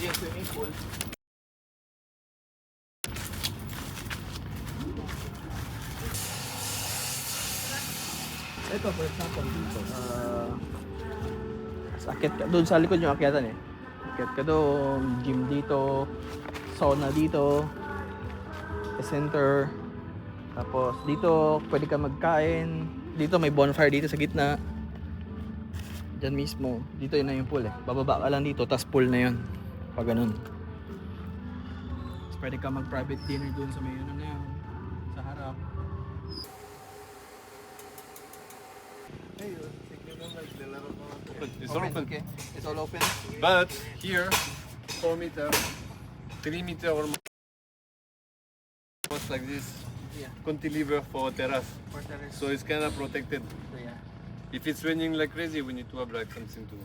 yung swimming pool. Ito, for example, dito. Akit ka, doon sa likod yung akyatan eh. Akit ka doon, gym dito, sauna dito, center. Tapos dito, pwede ka magkain. Dito may bonfire dito sa gitna. Diyan mismo. Dito yun na yung pool eh. Bababa ka lang dito, tas pool na yun. Pag ganun. Tapos pwede ka mag-private dinner doon sa may ano na yun. Sa harap. It's all open. Okay. It's all open. But here, 4 meter, 3 meter or more, like this, Yeah. cantilever for terrace. For terrace. So it's kind of protected. So yeah. If it's raining like crazy, we need to have like something to